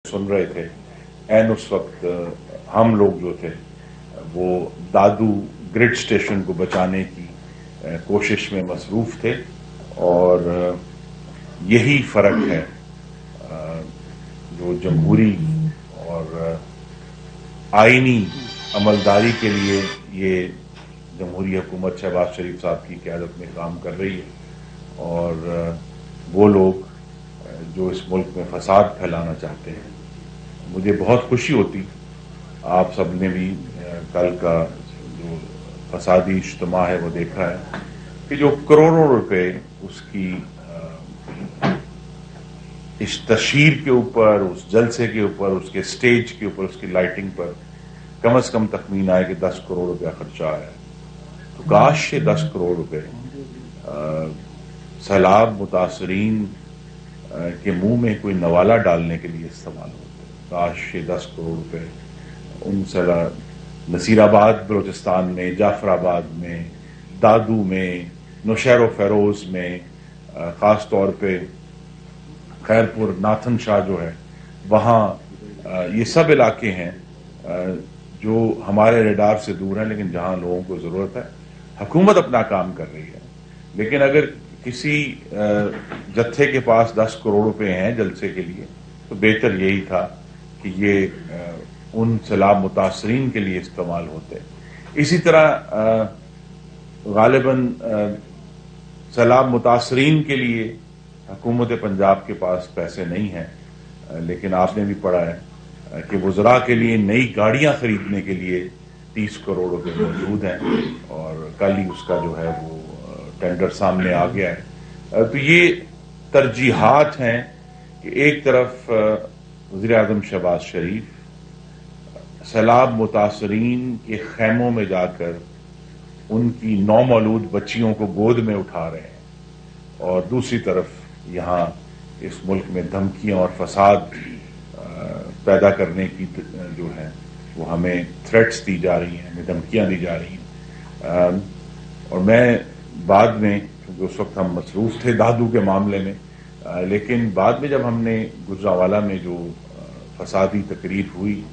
सुन रहे थे। एंड उस वक्त हम लोग जो थे वो दादू ग्रिड स्टेशन को बचाने की कोशिश में मसरूफ थे और यही फर्क है जो जमहूरी और आईनी अमलदारी के लिए ये जमहूरी हुकूमत शहबाज शरीफ साहब की क़यादत में काम कर रही है और वो लोग जो इस मुल्क में फसाद फैलाना चाहते हैं। मुझे बहुत खुशी होती, आप सब ने भी कल का जो फसादी इज्तिमा है वो देखा है कि जो करोड़ों रुपए उसकी इस तशहीर के ऊपर, उस जलसे के ऊपर, उसके स्टेज के ऊपर, उसकी लाइटिंग पर कम से कम तखमीन आए कि 10 करोड़ रुपया खर्चा आया। तो काश ये 10 करोड़ रुपए सैलाब मुतासरीन के मुंह में कोई नवाला डालने के लिए इस्तेमाल होते। काश ये 10 करोड़ रुपए उन नसीराबाद बलोचिस्तान में, जाफराबाद में, दादू में, नौशहर फेरोज में, ख़ास तौर पे खैरपुर नाथन शाह जो है वहाँ, ये सब इलाके हैं जो हमारे रेडार से दूर हैं लेकिन जहाँ लोगों को ज़रूरत है। हुकूमत अपना काम कर रही है, लेकिन अगर किसी जत्थे के पास 10 करोड़ रुपए हैं जलसे के लिए तो बेहतर यही था कि ये उन सैलाब मुतासरीन के लिए इस्तेमाल होते। इसी तरह गालिबन सैलाब मुतासरीन के लिए हुकूमत पंजाब के पास पैसे नहीं हैं, लेकिन आपने भी पढ़ा है कि वज़रा के लिए नई गाड़ियां खरीदने के लिए 30 करोड़ रुपए मौजूद हैं और कल ही उसका जो है वो टेंडर सामने आ गया है। तो ये तरजीहात हैं कि एक तरफ वज़ीर आज़म शहबाज शरीफ सैलाब मुतासरीन के खैमों में जाकर उनकी नौमौलूद बच्चियों को गोद में उठा रहे हैं और दूसरी तरफ यहाँ इस मुल्क में धमकियां और फसाद पैदा करने की जो है वो हमें थ्रेट्स दी जा रही हैं, हमें धमकियां दी जा रही हैं। और मैं बाद में, क्योंकि उस वक्त हम मसरूफ थे दादू के मामले में, लेकिन बाद में जब हमने गुजरावाला में जो फसादी तकरीर हुई,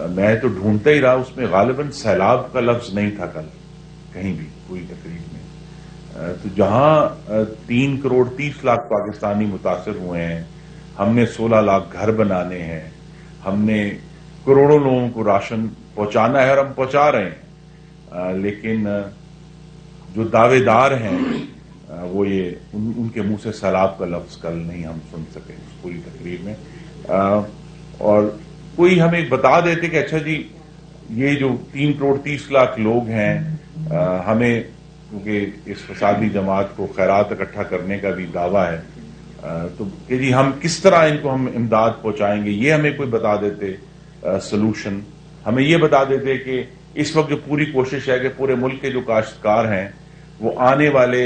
मैं तो ढूंढता ही रहा, उसमें गालिबन सैलाब का लफ्ज नहीं था कल कहीं भी पूरी तकरीर में। तो जहां 3 करोड़ 30 लाख पाकिस्तानी मुतासर हुए हैं, हमने 16 लाख घर बनाने हैं, हमने करोड़ों लोगों को राशन पहुंचाना है और हम पहुंचा रहे हैं, लेकिन जो दावेदार हैं वो ये उनके मुंह से सैलाब का लफ्ज कल नहीं हम सुन सके उस पूरी तकरीर में। और कोई हमें बता देते कि अच्छा जी ये जो 3 करोड़ 30 लाख लोग हैं, हमें, क्योंकि इस फसादी जमात को खैरात इकट्ठा करने का भी दावा है, तो कि जी हम किस तरह इनको हम इमदाद पहुंचाएंगे, ये हमें कोई बता देते सलूशन। हमें ये बता देते कि इस वक्त जो पूरी कोशिश है कि पूरे मुल्क के जो काश्तकार हैं वो आने वाले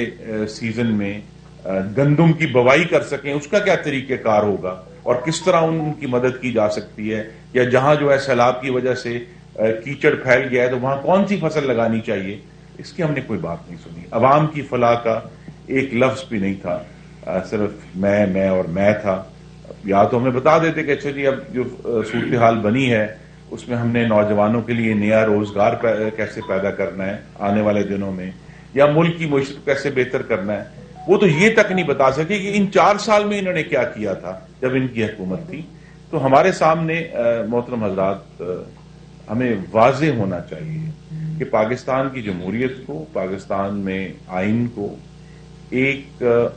सीजन में गंदुम की बवाई कर सकें, उसका क्या तरीक़ेकार होगा और किस तरह उनकी मदद की जा सकती है, या जहां जो है सैलाब की वजह से कीचड़ फैल गया है तो वहां कौन सी फसल लगानी चाहिए, इसकी हमने कोई बात नहीं सुनी। अवाम की फलाह का एक लफ्ज भी नहीं था, सिर्फ मैं और मैं था। या तो हमें बता देते कि अच्छा जी अब जो सूरत हाल बनी है उसमें हमने नौजवानों के लिए नया रोजगार कैसे पैदा करना है आने वाले दिनों में, या मुल्क की मईशत को कैसे बेहतर करना है, वो तो ये तक नहीं बता सके कि इन 4 साल में इन्होंने क्या किया था जब इनकी हुकूमत थी। तो हमारे सामने मोहतरम हजरात, हमें वाज़े होना चाहिए कि पाकिस्तान की जमहूरियत को, पाकिस्तान में आइन को एक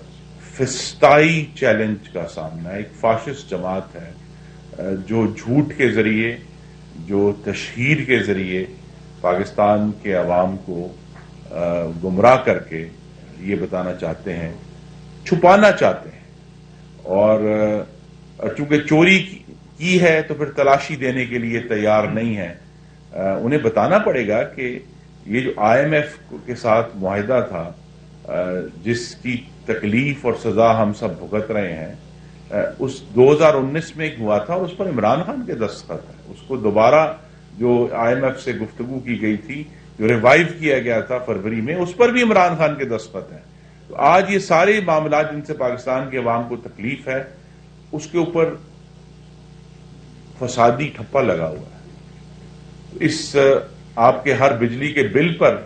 फिस्ताई चैलेंज का सामना है। एक फाशिस्ट जमात है जो झूठ के जरिए, जो तशहीर के जरिए पाकिस्तान के अवाम को गुमराह करके ये बताना चाहते हैं, छुपाना चाहते हैं, और चूंकि चोरी की है तो फिर तलाशी देने के लिए तैयार नहीं है। उन्हें बताना पड़ेगा कि ये जो IMF के साथ मुआहिदा था, जिसकी तकलीफ और सजा हम सब भुगत रहे हैं, उस 2019 में एक हुआ था और उस पर इमरान खान के दस्तखत है। उसको दोबारा जो IMF से गुफ्तगू की गई थी, जो रिवाइव किया गया था फरवरी में, उस पर भी इमरान खान के दस्तखत हैं। तो आज ये सारे मामला जिनसे पाकिस्तान के अवाम को तकलीफ है, उसके ऊपर फसादी ठप्पा लगा हुआ है। इस آپ کے ہر بجلی کے بل پر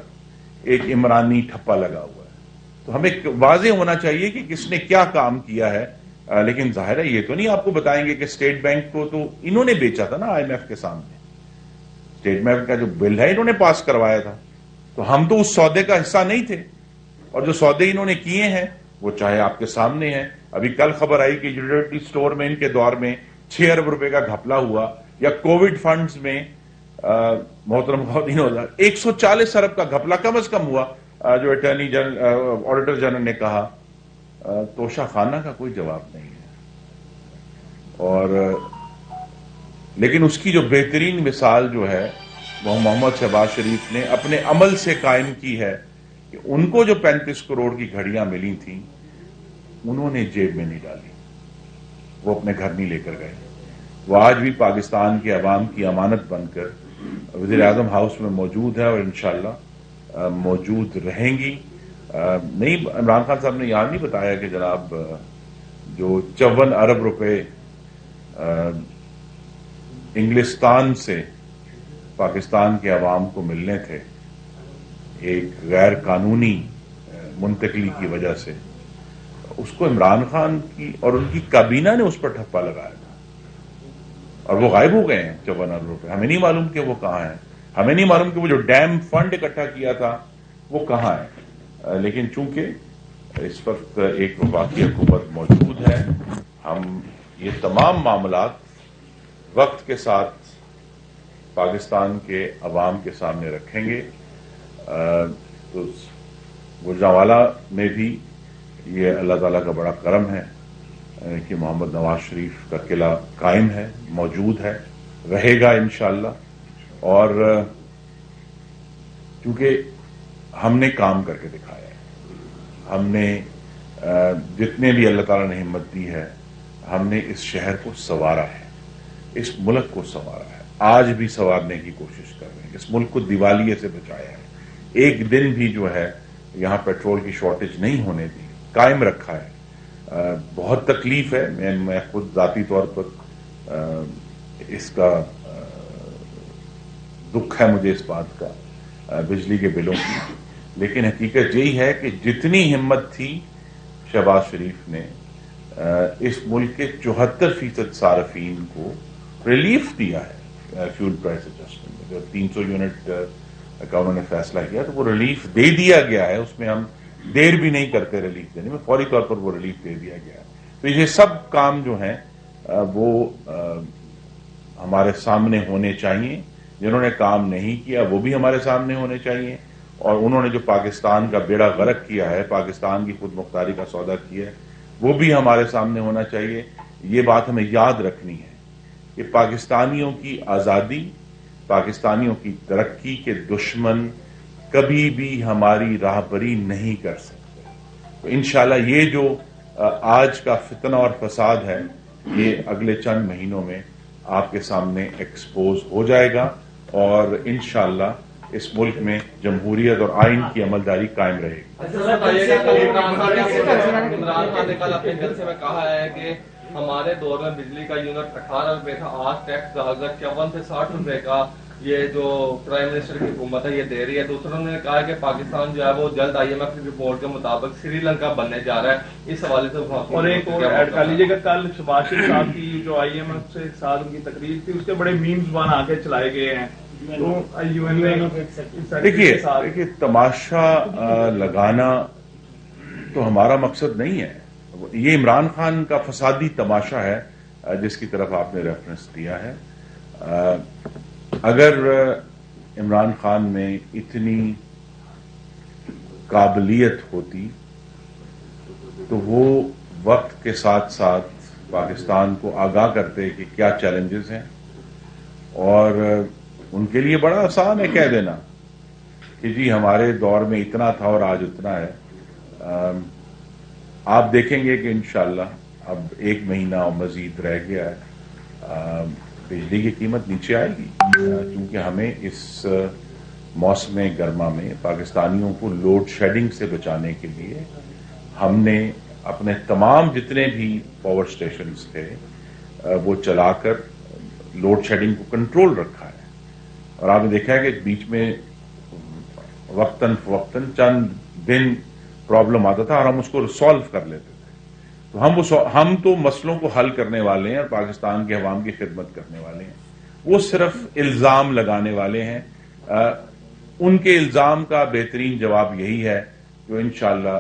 ایک عمرانی ٹھپا لگا ہوا ہے۔ تو ہمیں واضح ہونا چاہیے کہ کس نے کیا کام کیا ہے، لیکن ظاہر ہے یہ تو نہیں آپ کو بتائیں گے کہ اسٹیٹ بینک کو تو انہوں نے بیچا تھا نا آئی ایم ایف کے سامنے، اسٹیٹ بینک کا جو بل ہے انہوں نے پاس کروایا تھا، تو ہم تو اس سودے کا حصہ نہیں تھے، اور جو سودے انہوں نے کیے ہیں وہ چاہے آپ کے سامنے ہیں۔ ابھی کل خبر آئی کہ یوٹیلیٹی سٹور میں ان کے دور میں 6 ارب روپے کا گھپلا ہوا، یا کووڈ فنڈز میں محترم خواتین 140 ارب کا گھپلا کم از کم ہوا، جو اٹارنی جنرل آڈیٹر جنرل نے کہا۔ توشہ خانہ کا کوئی جواب نہیں ہے، اور لیکن اس کی جو بہترین مثال جو ہے وہ محمد شہباز شریف نے اپنے عمل سے قائم کی ہے کہ ان کو جو 35 کروڑ کی گھڑیاں ملی تھیں انہوں نے جیب میں نہیں ڈالی، وہ اپنے گھر نہیں لے کر گئے، وہ آج بھی پاکستان کے عوام کی امانت بن کر وزیر اعظم ہاؤس میں موجود ہے، اور انشاءاللہ موجود رہیں گی۔ نہیں، عمران خان صاحب نے یہاں نہیں بتایا کہ جناب جو 54 ارب روپے انگلستان سے پاکستان کے عوام کو ملنے تھے ایک غیر قانونی منتقلی کی وجہ سے، اس کو عمران خان کی اور ان کی کابینہ نے اس پر ٹھپا لگایا تھا، اور وہ غائب ہو گئے ہیں 54 ارب روپے۔ ہمیں نہیں معلوم کہ وہ کہاں ہیں، ہمیں نہیں معلوم کہ وہ جو ڈیم فنڈ اکٹھا کیا تھا وہ کہاں ہے، لیکن چونکہ اس وقت ایک وفاقی حکومت موجود ہے، ہم یہ تمام معاملات وقت کے ساتھ پاکستان کے عوام کے سامنے رکھیں گے۔ تو گوجرانوالہ میں بھی یہ اللہ تعالیٰ کا بڑا کرم ہے کہ محمد نواز شریف کا قلعہ قائم ہے، موجود ہے، رہے گا انشاءاللہ، اور کیونکہ ہم نے کام کر کے دکھایا ہے، ہم نے جتنے بھی اللہ تعالیٰ نے ہمت دی ہے، ہم نے اس شہر کو سنوارا ہے، اس ملک کو سنوارا ہے، آج بھی سنوارنے کی کوشش کر رہے ہیں، اس ملک کو دیوالیے سے بچایا ہے، ایک دن بھی جو ہے یہاں پیٹرول کی شارٹیج نہیں ہونے دی، قائم رکھا ہے۔ بہت تکلیف ہے، میں خود ذاتی طور پر اس کا دکھ ہے مجھے اس بات کا، بجلی کے بلوں کی، لیکن حقیقت یہی ہے کہ جتنی ہمت تھی شہباز شریف نے اس ملک کے 74% صارفین کو ریلیف دیا ہے فیول پرائس ایڈجسٹمنٹ میں، جو 300 یونٹ کا انہوں نے فیصلہ کیا تو وہ ریلیف دے دیا گیا ہے، اس میں ہم دیر بھی نہیں کرتے ریلیف دینے میں، فوری طور پر وہ ریلیف دے دیا گیا ہے۔ تو یہ سب کام جو ہیں وہ ہمارے سامنے ہونے چاہیے، جنہوں نے کام نہیں کیا وہ بھی ہمارے سامنے ہونے چاہیے، اور انہوں نے جو پاکستان کا بیڑا غرق کیا ہے، پاکستان کی خود مختاری کا سودا کیا ہے، وہ بھی ہمارے سامنے ہونا چاہیے۔ یہ بات ہمیں یاد رکھنی ہے کہ پاکستانیوں کی آزادی، پاکستانیوں کی ترقی کے دشمن کبھی بھی ہماری راہبری نہیں کر سکتے۔ تو انشاءاللہ یہ جو آج کا فتنہ اور فساد ہے یہ اگلے چند مہینوں میں آپ کے سامنے ایکسپوز ہو جائے گا، اور انشاءاللہ اس ملک میں جمہوریت اور آئین کی عملداری قائم رہے گی۔ عمران خان نے کل اپنے جلسے میں کہا ہے کہ ہمارے دور میں بجلی کا یونٹ 18 روپے تھا، آج ٹیکس ڈال کر 54 سے 60 روپے کا یہ جو پرائم منسٹر کی حکومت ہے یہ دے رہی ہے۔ دوسروں نے کہا کہ پاکستان جو ہے وہ جلد آئی ایم ایف کی رپورٹ کے مطابق سری لنکا بننے جا رہا ہے، اس حوالے سے اور ایک اور ایڈ کر لیجیے گا، کل شہباز شریف صاحب کی جو آئی ایم ایف سے ساتھ ان کی تقریر تھی اس کے بڑے میمز بنا کے چلائے گئے ہیں۔ دیکھیے تماشا لگانا تو ہمارا مقصد نہیں ہے، یہ عمران خان کا فسادی تماشا ہے جس کی طرف آپ نے ریفرنس دیا ہے۔ اگر عمران خان میں اتنی قابلیت ہوتی تو وہ وقت کے ساتھ ساتھ پاکستان کو آگاہ کرتے کہ کیا چیلنجز ہیں، اور ان کے لیے بڑا آسان ہے کہہ دینا کہ جی ہمارے دور میں اتنا تھا اور آج اتنا ہے۔ آپ دیکھیں گے کہ انشاءاللہ اب 1 مہینہ اور مزید رہ گیا ہے، بجلی کی قیمت نیچے آئے گی، کیونکہ ہمیں اس موسم گرما میں پاکستانیوں کو لوڈ شیڈنگ سے بچانے کے لیے ہم نے اپنے تمام جتنے بھی پاور سٹیشنز تھے وہ چلا کر लोड शेडिंग को कंट्रोल रखा है। और आपने देखा है कि बीच में वक्तन चंद दिन प्रॉब्लम आता था और हम उसको सॉल्व कर लेते थे। तो हम तो मसलों को हल करने वाले हैं और पाकिस्तान के अवाम की खिदमत करने वाले हैं। वो सिर्फ इल्जाम लगाने वाले हैं। उनके इल्जाम का बेहतरीन जवाब यही है जो इंशाअल्लाह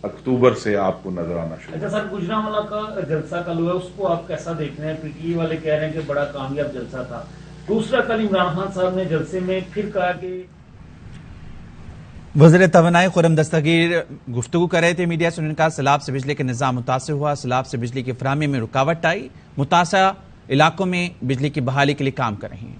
अक्टूबर से आपको नजर आना शुरू। अच्छा सर, गुजरांवाला का जलसा कल हुआ, उसको आप कैसा देख रहे हैं? पीटीआई वाले कह रहे हैं कि बड़ा कामयाब जलसा था। दूसरा, कल इमरान खान साहब ने जलसे में फिर कहा कि वज़ीर तवानाई खुर्रम दस्तगीर गुफ्तगू कर रहे थे मीडिया से। उन्होंने कहा सैलाब से बिजली का निज़ाम मुतासिर हुआ, सैलाब से बिजली की फराहमी में रुकावट आई, मुतासरा इलाकों में बिजली की बहाली के लिए काम कर रही हैं।